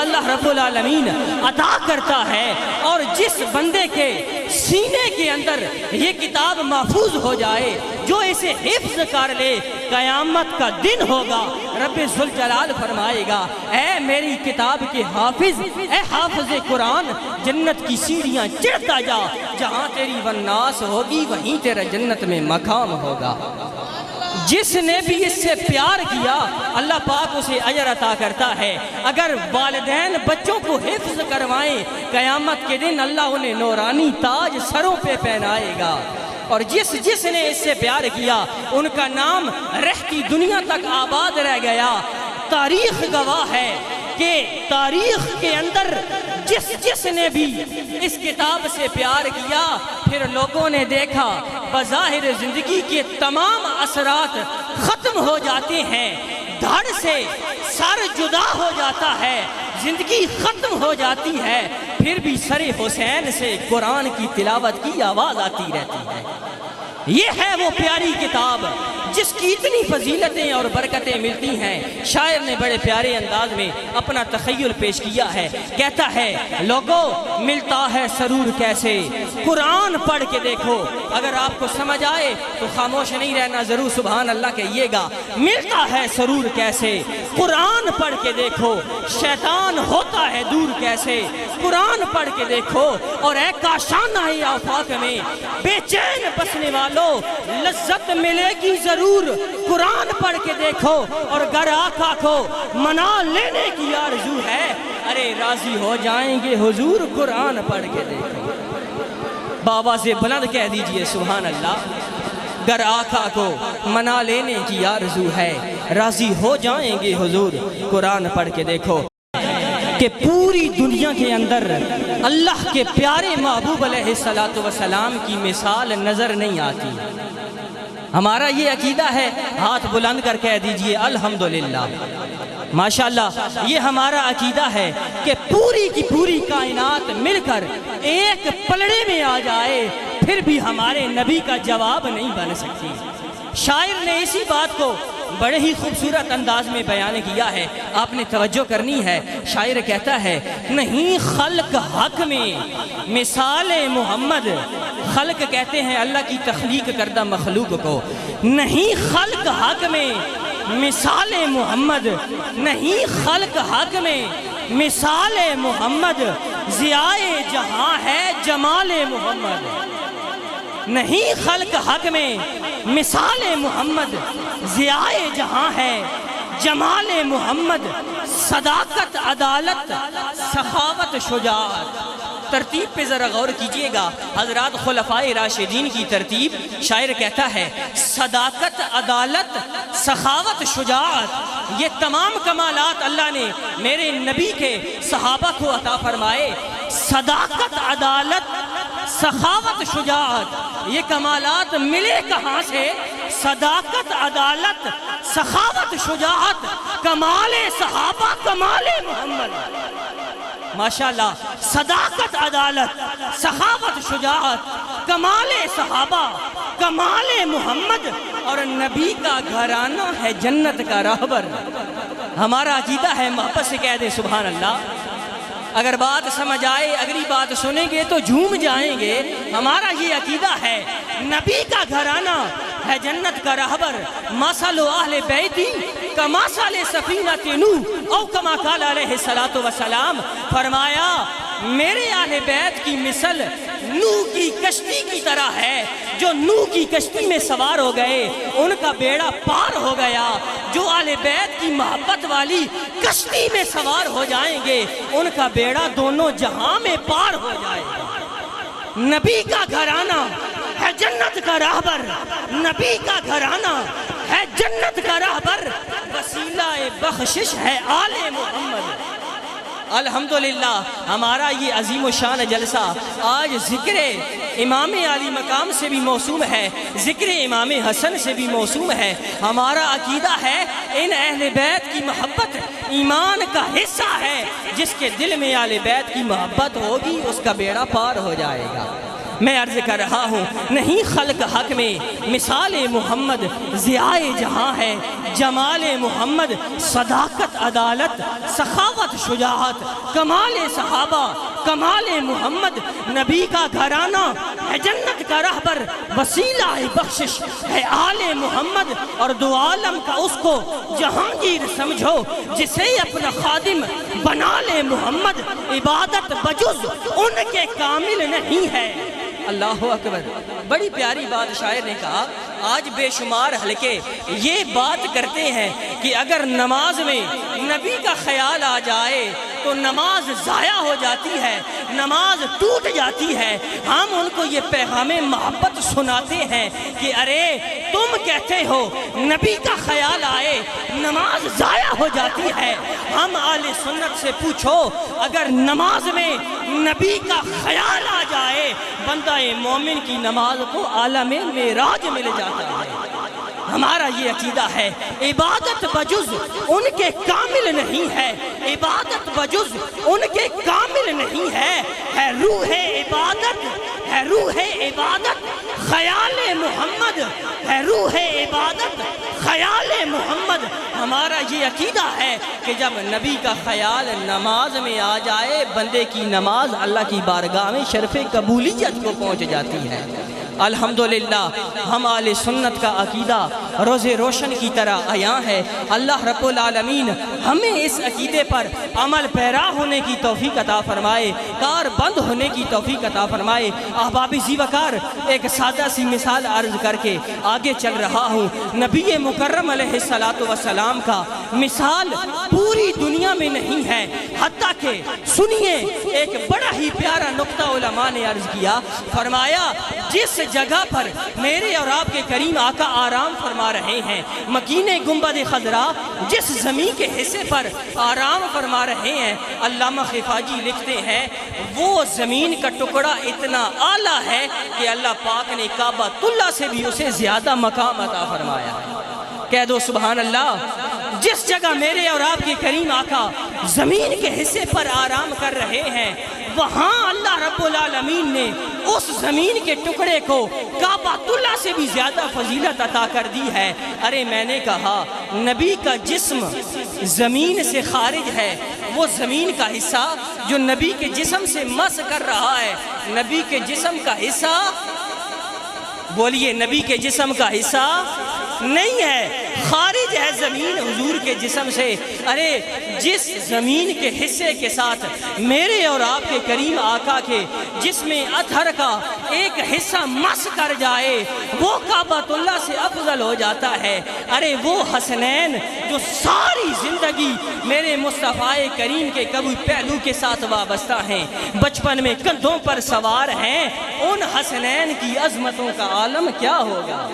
اللہ رب العالمین عطا کرتا ہے، اور جس بندے کے سینے کے اندر یہ کتاب محفوظ ہو جائے، جو اسے حفظ کر لے، قیامت کا دن ہوگا رب ذوالجلال فرمائے گا اے میری کتاب کے حافظ، اے حافظ قرآن، جنت کی سیڑھیاں چڑھتا جا، جہاں تیری والناس ہوگی وہیں تیرا جنت میں مقام ہوگا۔ جس نے بھی اس سے پیار کیا اللہ پاک اسے اجر عطا کرتا ہے۔ اگر والدین بچوں کو حفظ کروائیں، قیامت کے دن اللہ انہیں نورانی تاج سروں پہ پہنائے گا، اور جس نے اس سے پیار کیا ان کا نام رہتی دنیا تک آباد رہ گیا۔ تاریخ گواہ ہے کہ تاریخ کے اندر جس نے بھی اس کتاب سے پیار کیا، پھر لوگوں نے دیکھا بظاہر زندگی کے تمام اثرات ختم ہو جاتے ہیں، دھڑ سے سر جدا ہو جاتا ہے، زندگی ختم ہو جاتی ہے، پھر بھی سر حسین سے قرآن کی تلاوت کی آواز آتی رہتی ہے۔ یہ ہے وہ پیاری کتاب جس کی اتنی فضیلتیں اور برکتیں ملتی ہیں۔ شاعر نے بڑے پیارے انداز میں اپنا تخیل پیش کیا ہے، کہتا ہے لوگوں ملتا ہے سرور کیسے، قرآن پڑھ کے دیکھو، اگر آپ کو سمجھ آئے تو خاموش نہیں رہنا، ضرور سبحان اللہ کہیے گا۔ ملتا ہے سرور کیسے، قرآن پڑھ کے دیکھو، شیطان ہوتا ہے دور کیسے، قرآن پڑھ کے دیکھو، اور اے کاشانہ آفاق میں بے چین بسنے والوں لذت ملے گی ضرور، قرآن پڑھ کے دیکھو، اور گر آقا کو منا لینے کی آرزو ہے، ارے راضی ہو جائیں گے حضور، قرآن پڑھ کے دیکھو۔ بابا سے بلند کہہ دیجئے سبحان اللہ۔ گر آقا کو منا لینے کی آرزو ہے، راضی ہو جائیں گے حضور، قرآن پڑھ کے دیکھو۔ کہ پوری دنیا کے اندر اللہ کے پیارے محبوب علیہ السلام کی مثال نظر نہیں آتی۔ ہمارا یہ عقیدہ ہے، ہاتھ بلند کر کہہ دیجئے الحمدللہ، ماشاءاللہ، یہ ہمارا عقیدہ ہے کہ پوری کی پوری کائنات مل کر ایک پلڑے میں آ جائے پھر بھی ہمارے نبی کا جواب نہیں بن سکتی۔ شاعر نے اسی بات کو بڑے ہی خوبصورت انداز میں بیان کیا ہے، آپ نے توجہ کرنی ہے۔ شاعر کہتا ہے نہیں خلق حق میں مثال محمد، خلق کہتے ہیں اللہ کی تخلیق کردہ مخلوق کو، نہیں خلق حق میں مثال محمد، نہیں خلق حق میں مثال محمد، ضیائے جہاں ہے جمال محمد، نہیں خلق حق میں مثال محمد، ضیائے جہاں ہے جمال محمد، صداقت عدالت سخاوت شجاعت۔ ترتیب پہ ذرا غور کیجئے گا حضرات، خلفائے راشدین کی ترتیب۔ شاعر کہتا ہے صداقت عدالت سخاوت شجاعت، یہ تمام کمالات اللہ نے میرے نبی کے صحابہ کو عطا فرمائے۔ صداقت عدالت سخاوت شجاعت، یہ کمالات ملے کہاں سے؟ صداقت عدالت سخاوت شجاعت، کمال صحابہ کمال محمد، ماشاءاللہ۔ صداقت عدالت سخاوت شجاعت، کمال صحابہ کمال محمد، اور نبی کا گھرانہ ہے جنت کا راہبر۔ ہمارا عقیدہ ہے، محبت سے کہہ دیں سبحان اللہ۔ اگر بات سمجھ آئے، اگلی بات سنیں گے تو جھوم جائیں گے۔ ہمارا یہ عقیدہ ہے نبی کا گھرانہ ہے جنت کا راہبر۔ مثل اہل بیتی کمثل سفینۃ نوح او کما قال علیہ السلام، فرمایا میرے اہل بیت کی مثل نوح کی کشتی کی طرح ہے۔ جو نوح کی کشتی میں سوار ہو گئے ان کا بیڑا پار ہو گیا، جو اہل بیت کی محبت والی کشتی میں سوار ہو جائیں گے ان کا بیڑا دونوں جہاں میں پار ہو جائے گا۔ نبی کا گھرانہ ہے جنت کا راہبر، نبی کا گھرانہ ہے جنت کا راہبر، وسیلہ بخشش ہے آل محمد۔ الحمدللہ ہمارا یہ عظیم و شان جلسہ آج ذکر امام علی مقام سے بھی موسوم ہے، ذکر امام حسن سے بھی موسوم ہے۔ ہمارا عقیدہ ہے ان اہل بیت کی محبت ایمان کا حصہ ہے، جس کے دل میں اہل بیت کی محبت ہوگی اس کا بیڑا پار ہو جائے گا۔ میں عرض کر رہا ہوں نہیں خلق حق میں مثال محمد ضیائے جہاں ہے، جمال محمد صداقت عدالت سخاوت شجاعت، کمال صحابہ کمال محمد، نبی کا گھرانہ ہے جنت کا رہبر، وسیلہ بخشش ہے آل محمد، اور دو عالم کا اس کو جہانگیر سمجھو جسے اپنا خادم بنا لے محمد، عبادت بجز ان کے کامل نہیں ہے۔ اللہ اکبر، بڑی پیاری بات شاعر نے کہا۔ آج بے شمار حلقے یہ بات کرتے ہیں کہ اگر نماز میں نبی کا خیال آ جائے تو نماز ضائع ہو جاتی ہے، نماز ٹوٹ جاتی ہے۔ ہم ان کو یہ پیغام محبت سناتے ہیں کہ ارے تم کہتے ہو نبی کا خیال آئے نماز ضائع ہو جاتی ہے، ہم اہل سنت سے پوچھو اگر نماز میں نبی کا خیال آ جائے بندہ مومن کی نماز کو عالم معراج مل جاتا ہے۔ ہمارا یہ عقیدہ ہے عبادت بجز ان کے کامل نہیں ہے، عبادت بجز ان کے کامل نہیں ہے روح عبادت، ہے روح عبادت خیال محمد، ہے روح عبادت خیال محمد۔ ہمارا یہ عقیدہ ہے کہ جب نبی کا خیال نماز میں آ جائے بندے کی نماز اللہ کی بارگاہ میں شرف قبولیت کو پہنچ جاتی ہے۔ الحمدللہ ہم اہل سنت کا عقیدہ روز روشن کی طرح عیاں ہے۔ اللہ رب العالمین ہمیں اس عقیدے پر عمل پیرا ہونے کی توفیق عطا فرمائے، کار بند ہونے کی توفیق عطا فرمائے۔ احباب ذی وقار، ایک سادہ سی مثال عرض کر کے آگے چل رہا ہوں۔ نبی مکرم علیہ السلام کا مثال پوری دنیا میں نہیں ہے، حتیٰ کہ سنیے ایک بڑا ہی پیارا نقطہ علماء نے عرض کیا، فرمایا جس جگہ پر میرے اور آپ کے کریم آقا آرام فرما رہے ہیں، مکین گنبد خضرا جس زمین کے حصے پر آرام فرما رہے ہیں، علامہ خفاجی لکھتے ہیں وہ زمین کا ٹکڑا اتنا اعلیٰ ہے کہ اللہ پاک نے کعبۃ اللہ سے بھی اسے زیادہ مقام عطا فرمایا ہے۔ کہہ دو سبحان اللہ۔ جس جگہ میرے اور آپ کے کریم آقا زمین کے حصے پر آرام کر رہے ہیں، وہاں اللہ رب العالمین نے اس زمین کے ٹکڑے کو کعبۃ اللہ سے بھی زیادہ فضیلت عطا کر دی ہے۔ ارے میں نے کہا نبی کا جسم زمین سے خارج ہے، وہ زمین کا حصہ جو نبی کے جسم سے مس کر رہا ہے، نبی کے جسم کا حصہ، بولیے نبی کے جسم کا حصہ نہیں ہے، خارج ہے زمین حضور کے جسم سے۔ ارے جس زمین کے حصے کے ساتھ میرے اور آپ کے کریم آقا کے جسم اطہر کا ایک حصہ مس کر جائے وہ کعبۃ اللہ سے افضل ہو جاتا ہے۔ ارے وہ حسنین جو ساری زندگی میرے مصطفیٰ کریم کے کبھی پہلو کے ساتھ وابستہ ہیں، بچپن میں کندھوں پر سوار ہیں، ان حسنین کی عظمتوں کا عالم کیا ہوگا۔